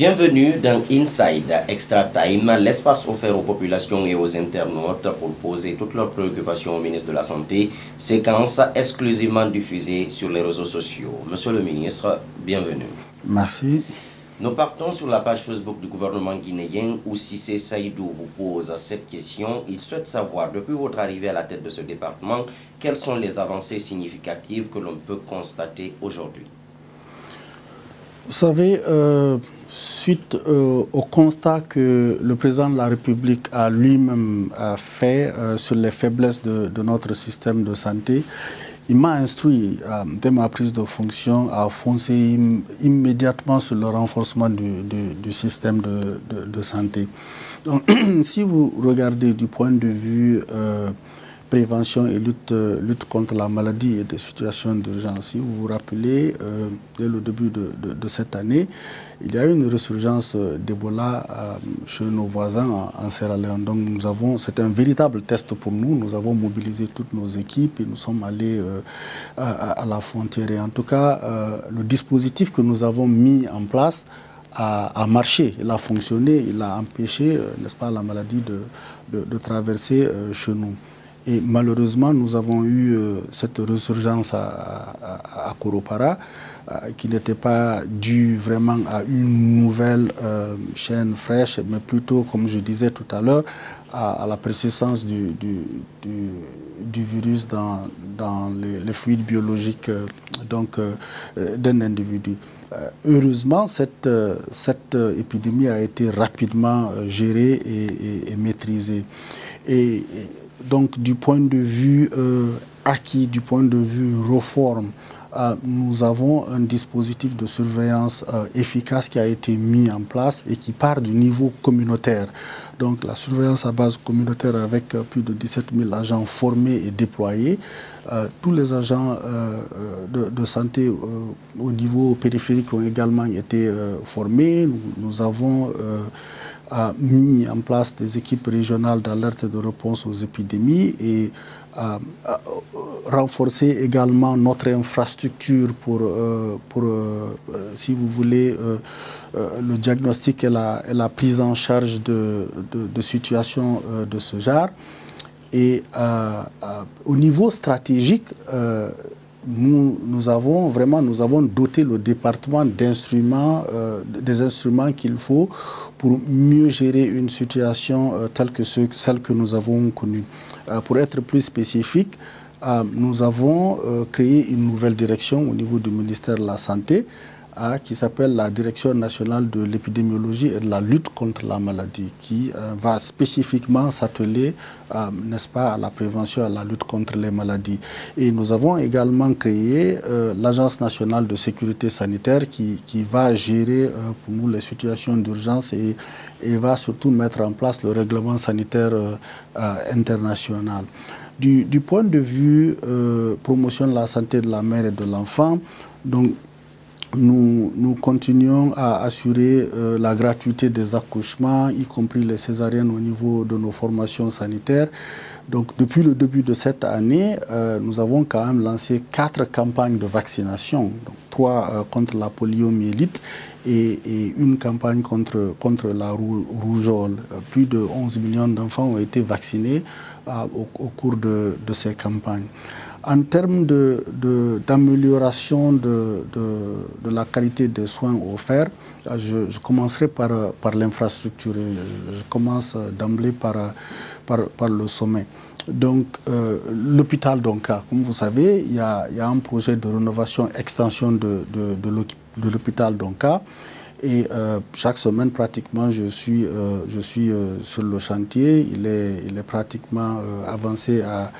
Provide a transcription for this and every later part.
Bienvenue dans Inside Extra Time, l'espace offert aux populations et aux internautes pour poser toutes leurs préoccupations au ministre de la Santé, séquence exclusivement diffusée sur les réseaux sociaux. Monsieur le ministre, bienvenue. Merci. Nous partons sur la page Facebook du gouvernement guinéen où Cissé Saïdou vous pose cette question. Il souhaite savoir, depuis votre arrivée à la tête de ce département, quelles sont les avancées significatives que l'on peut constater aujourd'hui. Vous savez, suite au constat que le président de la République a lui-même fait sur les faiblesses de notre système de santé, il m'a instruit, dès ma prise de fonction, à foncer immédiatement sur le renforcement du système de santé. Donc, si vous regardez du point de vue prévention et lutte contre la maladie et des situations d'urgence, si vous vous rappelez, dès le début de cette année, il y a eu une résurgence d'Ebola chez nos voisins en Sierra Leone. Donc c'est un véritable test pour nous. Nous avons mobilisé toutes nos équipes et nous sommes allés à la frontière. Et en tout cas, le dispositif que nous avons mis en place a marché, il a fonctionné, il a empêché, n'est-ce pas, la maladie de traverser chez nous. Et malheureusement, nous avons eu cette résurgence à Koropara qui n'était pas due vraiment à une nouvelle chaîne fraîche, mais plutôt, comme je disais tout à l'heure, à la persistance du virus dans les fluides biologiques d'un individu. Heureusement, cette épidémie a été rapidement gérée et maîtrisée. Et donc, du point de vue acquis, du point de vue réforme, nous avons un dispositif de surveillance efficace qui a été mis en place et qui part du niveau communautaire. Donc, la surveillance à base communautaire avec plus de 17 000 agents formés et déployés. Tous les agents de santé au niveau périphérique ont également été formés. Nous avons mis en place des équipes régionales d'alerte et de réponse aux épidémies et renforcer également notre infrastructure pour si vous voulez, le diagnostic et la prise en charge de situations de ce genre. Et au niveau stratégique, nous avons doté le département d'instruments, des instruments qu'il faut pour mieux gérer une situation telle que celle que nous avons connue. Pour être plus spécifique, nous avons créé une nouvelle direction au niveau du ministère de la Santé qui s'appelle la Direction nationale de l'épidémiologie et de la lutte contre la maladie, qui va spécifiquement s'atteler, n'est-ce pas, à la prévention, à la lutte contre les maladies. Et nous avons également créé l'Agence nationale de sécurité sanitaire qui va gérer pour nous les situations d'urgence et va surtout mettre en place le règlement sanitaire international. Du point de vue promotion de la santé de la mère et de l'enfant, donc nous continuons à assurer la gratuité des accouchements, y compris les césariennes au niveau de nos formations sanitaires. Donc depuis le début de cette année, nous avons quand même lancé 4 campagnes de vaccination, donc 3 contre la poliomyélite et une campagne contre la rougeole. Plus de 11 millions d'enfants ont été vaccinés au cours de ces campagnes. En termes d'amélioration de la qualité des soins offerts, je commencerai par l'infrastructure. Je commence d'emblée par le sommet. Donc, l'hôpital d'Onka, comme vous savez, il y a un projet de rénovation, extension de l'hôpital d'Onka. Et chaque semaine, pratiquement, je suis sur le chantier. Il est pratiquement avancé à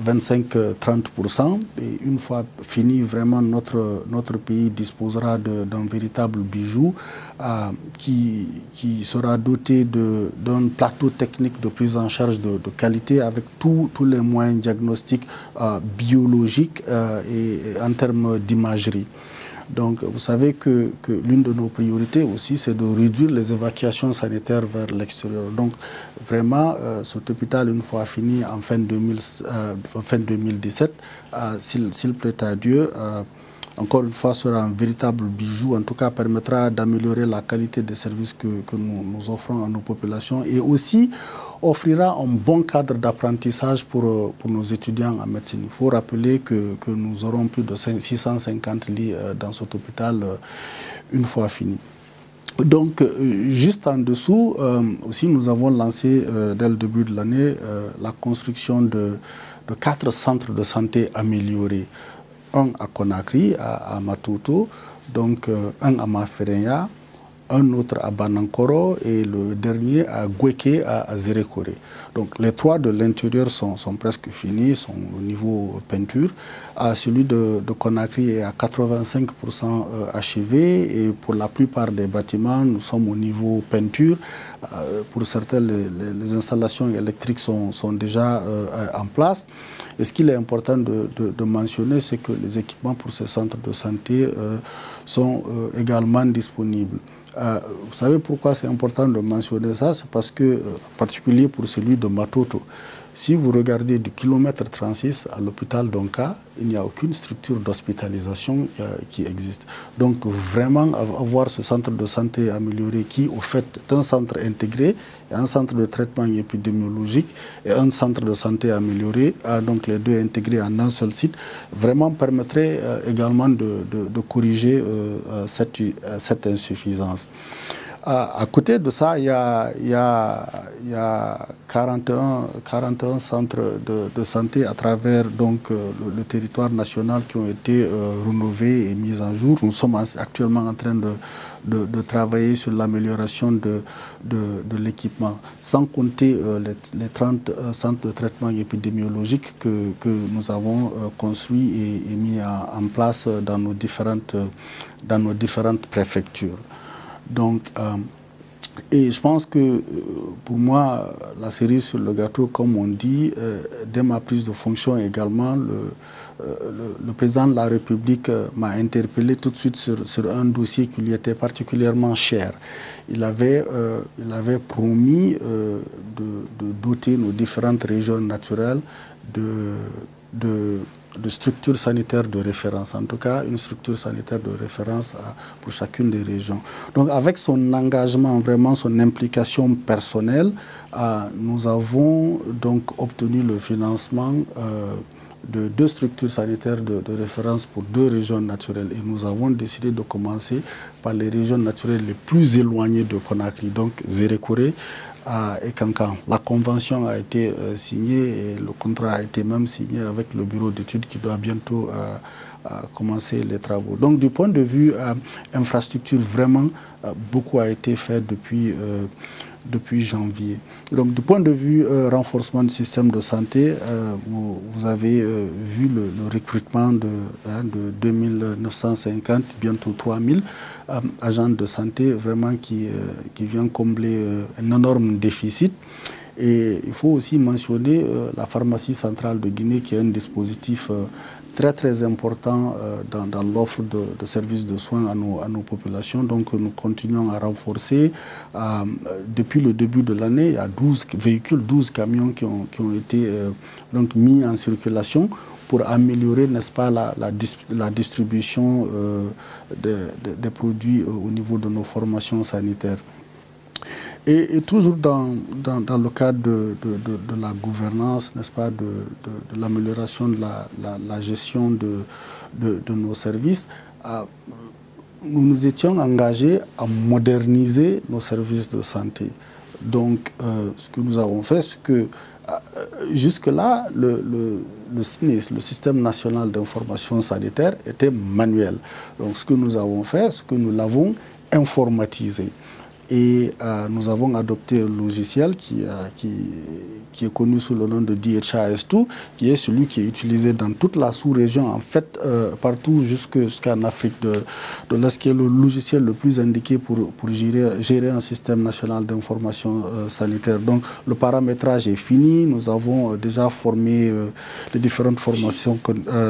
25-30%. Et une fois fini, vraiment, notre pays disposera d'un véritable bijou qui sera doté d'un plateau technique de prise en charge de qualité avec tous les moyens diagnostiques biologiques et en termes d'imagerie. Donc, vous savez que l'une de nos priorités aussi, c'est de réduire les évacuations sanitaires vers l'extérieur. Donc, vraiment, cet hôpital, une fois fini en fin 2017, s'il plaît à Dieu, encore une fois, sera un véritable bijou, en tout cas permettra d'améliorer la qualité des services que nous offrons à nos populations et aussi offrira un bon cadre d'apprentissage pour nos étudiants en médecine. Il faut rappeler que nous aurons plus de 650 lits dans cet hôpital une fois fini. Donc, juste en dessous, aussi, nous avons lancé, dès le début de l'année, la construction de 4 centres de santé améliorés. Un à Conakry, à Matuto, donc un à Mafereya, un autre à Banankoro et le dernier à Gweke, à Zérekore. Donc les 3 de l'intérieur sont presque finis, sont au niveau peinture. Celui de Conakry est à 85% achevé et pour la plupart des bâtiments, nous sommes au niveau peinture. Pour certains, les installations électriques sont déjà en place. Et ce qu'il est important de mentionner, c'est que les équipements pour ces centres de santé sont également disponibles. Vous savez pourquoi c'est important de mentionner ça? C'est parce que, en particulier pour celui de Matoto, si vous regardez du kilomètre 36 à l'hôpital d'Onka, il n'y a aucune structure d'hospitalisation qui existe. Donc vraiment avoir ce centre de santé amélioré qui, au fait, est un centre intégré, un centre de traitement épidémiologique et un centre de santé amélioré, donc les deux intégrés en un seul site, vraiment permettrait également de corriger cette insuffisance. À côté de ça, il y a 41 centres de santé à travers donc, le territoire national qui ont été rénovés et mis en jour. Nous sommes actuellement en train de travailler sur l'amélioration de l'équipement, sans compter les 30 centres de traitement épidémiologique que nous avons construits et mis en place dans nos différentes préfectures. Donc, et je pense que pour moi, la cerise sur le gâteau, comme on dit, dès ma prise de fonction également, le président de la République m'a interpellé tout de suite sur un dossier qui lui était particulièrement cher. Il avait promis de doter nos différentes régions naturelles de structures sanitaires de référence, en tout cas une structure sanitaire de référence pour chacune des régions. Donc avec son engagement, vraiment son implication personnelle, nous avons donc obtenu le financement de 2 structures sanitaires de référence pour 2 régions naturelles. Et nous avons décidé de commencer par les régions naturelles les plus éloignées de Conakry, donc Zérekore et Kankan. La convention a été signée et le contrat a été même signé avec le bureau d'études qui doit bientôt commencer les travaux. Donc du point de vue infrastructure, vraiment beaucoup a été fait depuis janvier. Donc du point de vue renforcement du système de santé, vous avez vu le recrutement de 2950, bientôt 3000 agents de santé, vraiment qui vient combler un énorme déficit. Et il faut aussi mentionner la pharmacie centrale de Guinée qui est un dispositif très important dans l'offre de services de soins à nos populations. Donc nous continuons à renforcer. Depuis le début de l'année, il y a 12 véhicules, 12 camions qui ont été donc mis en circulation pour améliorer, n'est-ce pas, la distribution des produits au niveau de nos formations sanitaires. Et toujours dans le cadre de la gouvernance, n'est-ce pas, de l'amélioration de la gestion de nos services, nous nous étions engagés à moderniser nos services de santé. Donc, ce que nous avons fait, c'est que jusque-là, le SNIS, le Système national d'information sanitaire, était manuel. Donc, ce que nous avons fait, c'est que nous l'avons informatisé. Et nous avons adopté un logiciel qui est connu sous le nom de DHIS2, qui est celui qui est utilisé dans toute la sous-région, en fait, partout jusqu'en Afrique de l'Est, qui est le logiciel le plus indiqué pour gérer un système national d'information sanitaire. Donc, le paramétrage est fini. Nous avons déjà formé les différentes formations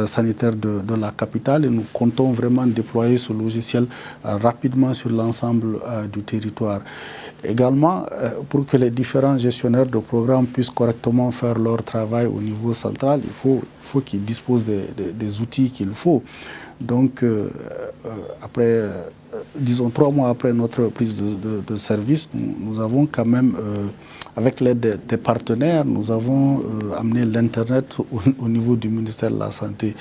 sanitaires de la capitale et nous comptons vraiment déployer ce logiciel rapidement sur l'ensemble du territoire. Également, pour que les différents gestionnaires de programmes puissent correctement faire leur travail au niveau central, il faut qu'ils disposent des outils qu'il faut. Donc, après, disons 3 mois après notre prise de service, nous avons quand même, avec l'aide des partenaires, nous avons amené l'Internet au niveau du ministère de la Santé.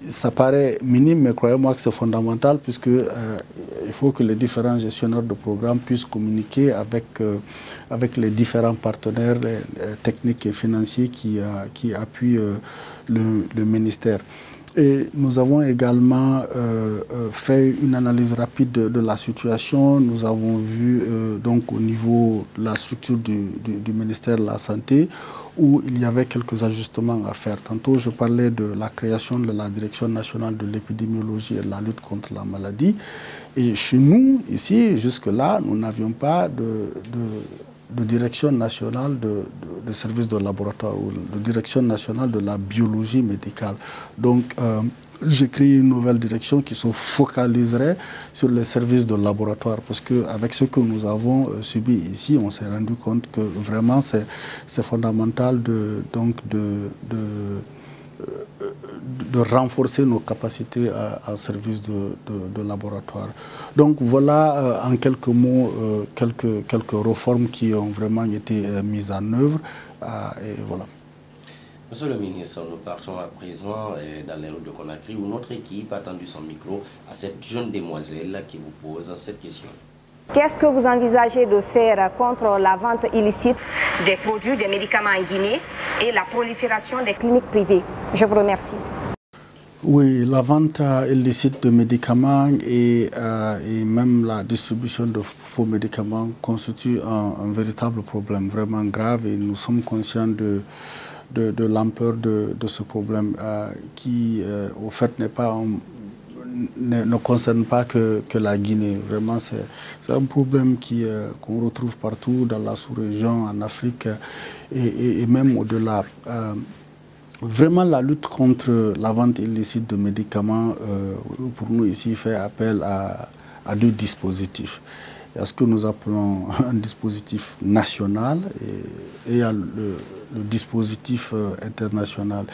Ça paraît minime, mais croyez-moi que c'est fondamental, puisque il faut que les différents gestionnaires de programmes puissent communiquer avec les différents partenaires les techniques et financiers qui appuient le ministère. Et nous avons également fait une analyse rapide de la situation. Nous avons vu donc au niveau de la structure du ministère de la Santé où il y avait quelques ajustements à faire. Tantôt, je parlais de la création de la Direction nationale de l'épidémiologie et de la lutte contre la maladie. Et chez nous, ici, jusque-là, nous n'avions pas de direction nationale de services de laboratoire ou de direction nationale de la biologie médicale. Donc, j'ai créé une nouvelle direction qui se focaliserait sur les services de laboratoire parce qu'avec ce que nous avons subi ici, on s'est rendu compte que vraiment c'est fondamental de renforcer nos capacités en service de laboratoire. Donc voilà en quelques mots quelques réformes qui ont vraiment été mises en œuvre. Et voilà. Monsieur le ministre, nous partons à présent dans les rues de Conakry où notre équipe a tendu son micro à cette jeune demoiselle qui vous pose cette question. Qu'est-ce que vous envisagez de faire contre la vente illicite des produits, des médicaments en Guinée et la prolifération des cliniques privées? Je vous remercie. Oui, la vente illicite de médicaments et même la distribution de faux médicaments constitue un véritable problème vraiment grave et nous sommes conscients de l'ampleur de ce problème qui, au fait, ne concerne pas que la Guinée. Vraiment, c'est un problème qu'on retrouve partout dans la sous-région, en Afrique et même au-delà. Vraiment, la lutte contre la vente illicite de médicaments, pour nous ici, fait appel à 2 dispositifs. Il y a ce que nous appelons un dispositif national et il y a le dispositif international.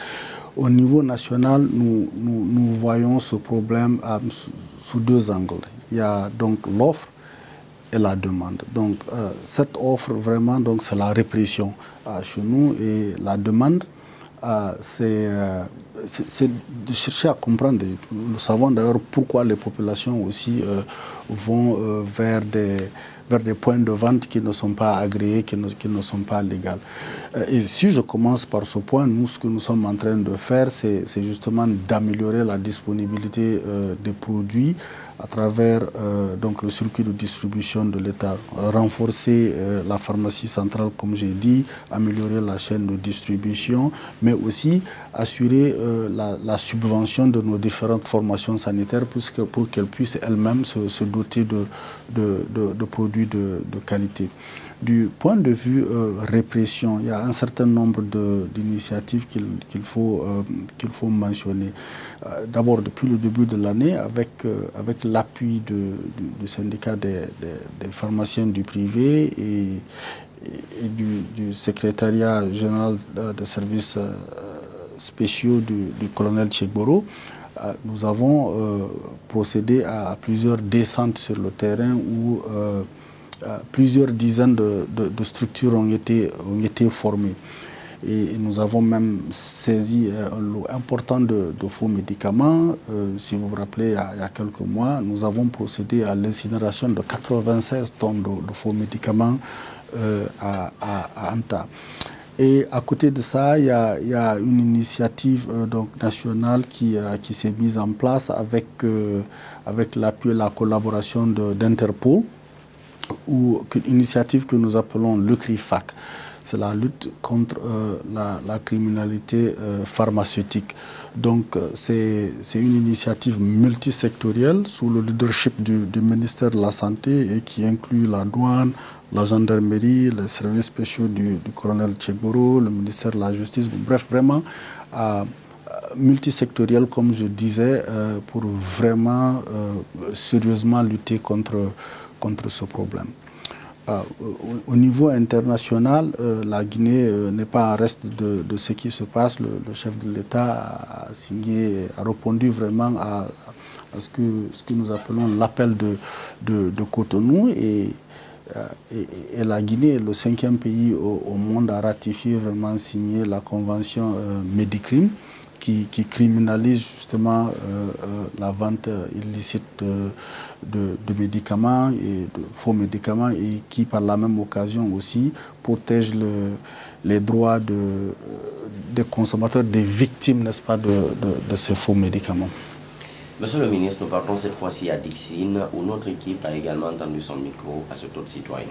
Au niveau national, nous voyons ce problème sous 2 angles. Il y a donc l'offre et la demande. Donc cette offre, vraiment, c'est la répression chez nous et la demande, c'est de chercher à comprendre. Nous savons d'ailleurs pourquoi les populations aussi vont vers des points de vente qui ne sont pas agréés, qui ne sont pas légaux. Et si je commence par ce point, nous, ce que nous sommes en train de faire, c'est justement d'améliorer la disponibilité des produits à travers donc le circuit de distribution de l'État, renforcer la pharmacie centrale, comme j'ai dit, améliorer la chaîne de distribution, mais aussi assurer la subvention de nos différentes formations sanitaires pour qu'elles puissent elles-mêmes se doter de produits de qualité. Du point de vue répression, il y a un certain nombre d'initiatives qu'il faut mentionner. D'abord, depuis le début de l'année, avec l'appui du syndicat des pharmaciens du privé et du secrétariat général des services spéciaux du colonel Tchegboro, nous avons procédé à plusieurs descentes sur le terrain où plusieurs dizaines de structures ont été formées. Et nous avons même saisi un lot important de faux médicaments. Si vous vous rappelez, il y a quelques mois, nous avons procédé à l'incinération de 96 tonnes de faux médicaments à Anta. Et à côté de ça, il y a une initiative donc nationale qui s'est mise en place avec l'appui et la collaboration d'Interpol, ou une initiative que nous appelons le CRIFAC. C'est la lutte contre la criminalité pharmaceutique. Donc c'est une initiative multisectorielle sous le leadership du ministère de la Santé et qui inclut la douane, la gendarmerie, les services spéciaux du colonel Tchegboro, le ministère de la Justice, bref, vraiment multisectoriel, comme je disais, pour vraiment sérieusement lutter contre contre ce problème. Au niveau international, la Guinée n'est pas en reste de ce qui se passe. Le chef de l'État a signé, a répondu vraiment à ce que nous appelons l'appel de Cotonou et la Guinée est le 5e pays au monde à ratifier, vraiment signé la convention Médicrime qui criminalise justement la vente illicite de médicaments et de faux médicaments et qui par la même occasion aussi protège les droits des consommateurs, des victimes, n'est-ce pas, de ces faux médicaments. Monsieur le ministre, nous partons cette fois-ci à Dixine, où notre équipe a également tendu son micro à ce taux de citoyen.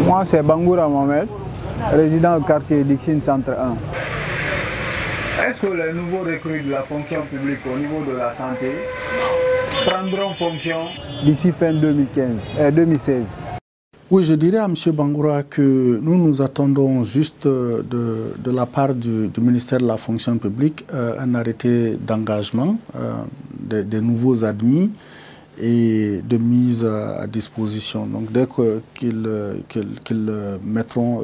Moi, c'est Bangoura Mohamed, résident au quartier Dixine Centre 1. Est-ce que les nouveaux recrues de la fonction publique au niveau de la santé prendront fonction d'ici fin 2016? Oui, je dirais à M. Bangoura que nous attendons juste de la part du ministère de la fonction publique un arrêté d'engagement des nouveaux admis et de mise à disposition. Donc dès qu'ils mettront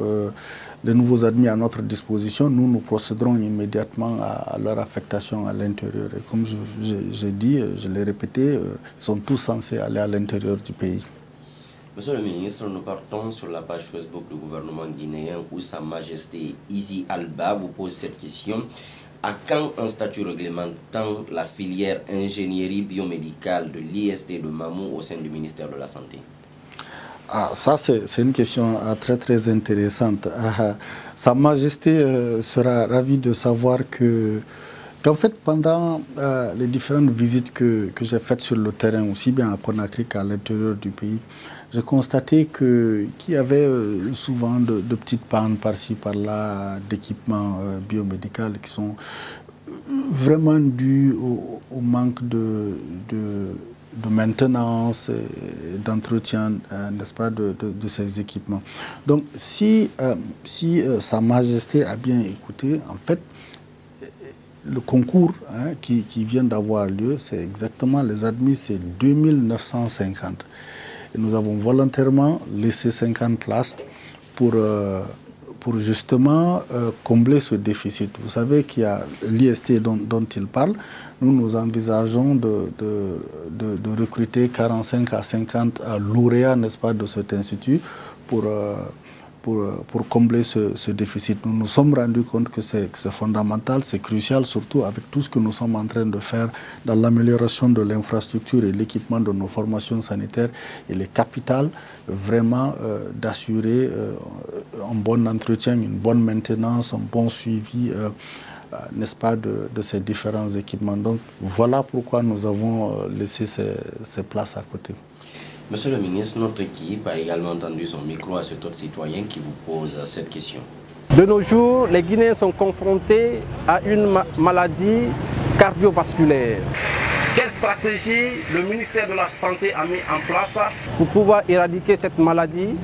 les nouveaux admis à notre disposition, nous procéderons immédiatement à leur affectation à l'intérieur. Et comme j'ai dit, je l'ai répété, ils sont tous censés aller à l'intérieur du pays. Monsieur le ministre, nous partons sur la page Facebook du gouvernement guinéen où Sa Majesté Isi Alba vous pose cette question. À quand un statut réglementant la filière ingénierie biomédicale de l'IST de Mamou au sein du ministère de la Santé? Ça, c'est une question très intéressante. Sa Majesté sera ravie de savoir qu'en fait, pendant les différentes visites que j'ai faites sur le terrain, aussi bien à Conakry qu'à l'intérieur du pays, j'ai constaté qu'il y avait souvent de petites pannes par-ci, par-là, d'équipements biomédicaux qui sont vraiment dus au manque de maintenance, d'entretien, n'est-ce pas, de ces équipements. Donc, si Sa Majesté a bien écouté, en fait, le concours qui vient d'avoir lieu, c'est exactement, les admis, c'est 2950. Et nous avons volontairement laissé 50 places pour justement combler ce déficit. Vous savez qu'il y a l'IST dont il parle. Nous envisageons de recruter 45 à 50 lauréats, n'est-ce pas, de cet institut pour combler ce déficit. Nous nous sommes rendus compte que c'est fondamental, c'est crucial, surtout avec tout ce que nous sommes en train de faire dans l'amélioration de l'infrastructure et l'équipement de nos formations sanitaires. Il est capital vraiment d'assurer un bon entretien, une bonne maintenance, un bon suivi, n'est-ce pas, de ces différents équipements. Donc voilà pourquoi nous avons laissé ces places à côté. Monsieur le ministre, notre équipe a également tendu son micro à cet autre citoyen qui vous pose cette question. De nos jours, les Guinéens sont confrontés à une maladie cardiovasculaire. Quelle stratégie le ministère de la Santé a mis en place pour pouvoir éradiquer cette maladie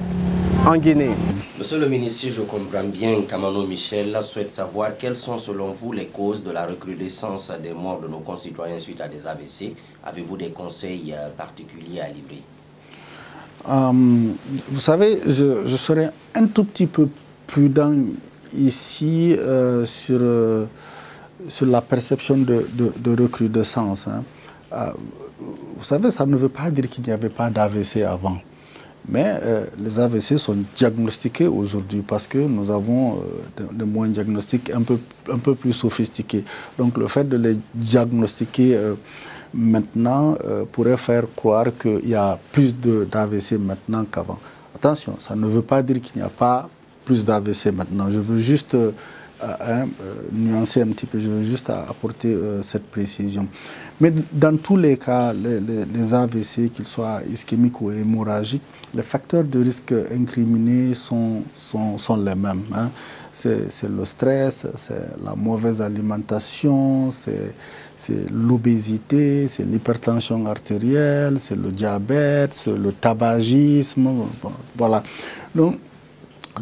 en Guinée? Monsieur le ministre, si je comprends bien, Kamano Michel souhaite savoir quelles sont selon vous les causes de la recrudescence des morts de nos concitoyens suite à des AVC. Avez-vous des conseils particuliers à livrer? Vous savez, je serais un tout petit peu prudent ici sur la perception de recrudescence. Vous savez, ça ne veut pas dire qu'il n'y avait pas d'AVC avant. Mais les AVC sont diagnostiqués aujourd'hui parce que nous avons des moyens diagnostiques un peu plus sophistiqués. Donc le fait de les diagnostiquer maintenant pourrait faire croire qu'il y a plus d'AVC maintenant qu'avant. Attention, ça ne veut pas dire qu'il n'y a pas plus d'AVC maintenant. Je veux juste nuancer un petit peu, je veux juste apporter cette précision. Mais dans tous les cas, les AVC, qu'ils soient ischémiques ou hémorragiques, les facteurs de risque incriminés sont les mêmes. C'est le stress, c'est la mauvaise alimentation, c'est l'obésité, c'est l'hypertension artérielle, c'est le diabète, c'est le tabagisme. Bon, voilà. Donc,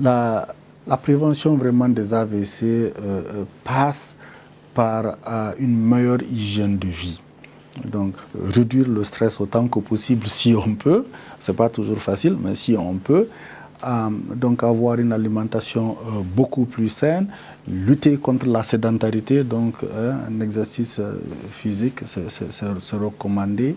la prévention vraiment des AVC passe par une meilleure hygiène de vie. Donc, réduire le stress autant que possible si on peut. Ce n'est pas toujours facile, mais si on peut. Donc, avoir une alimentation beaucoup plus saine, lutter contre la sédentarité, donc un exercice physique, c'est recommandé,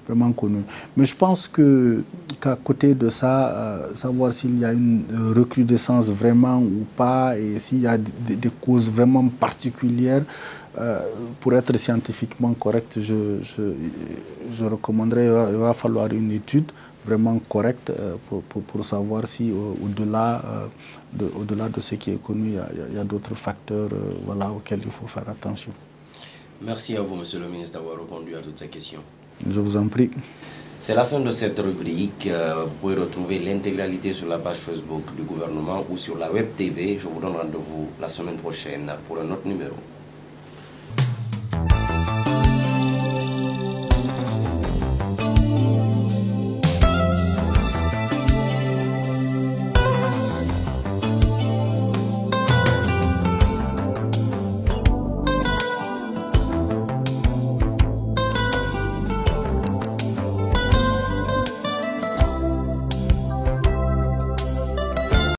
vraiment connu. Mais je pense qu'à côté de ça, savoir s'il y a une recrudescence vraiment ou pas, et s'il y a des causes vraiment particulières, pour être scientifiquement correct, je recommanderais, il va falloir une étude vraiment correcte pour savoir si au-delà de ce qui est connu, il y a d'autres facteurs voilà, auxquels il faut faire attention. Merci à vous, Monsieur le ministre, d'avoir répondu à toutes ces questions. Je vous en prie. C'est la fin de cette rubrique. Vous pouvez retrouver l'intégralité sur la page Facebook du gouvernement ou sur la web TV. Je vous donne rendez-vous la semaine prochaine pour un autre numéro.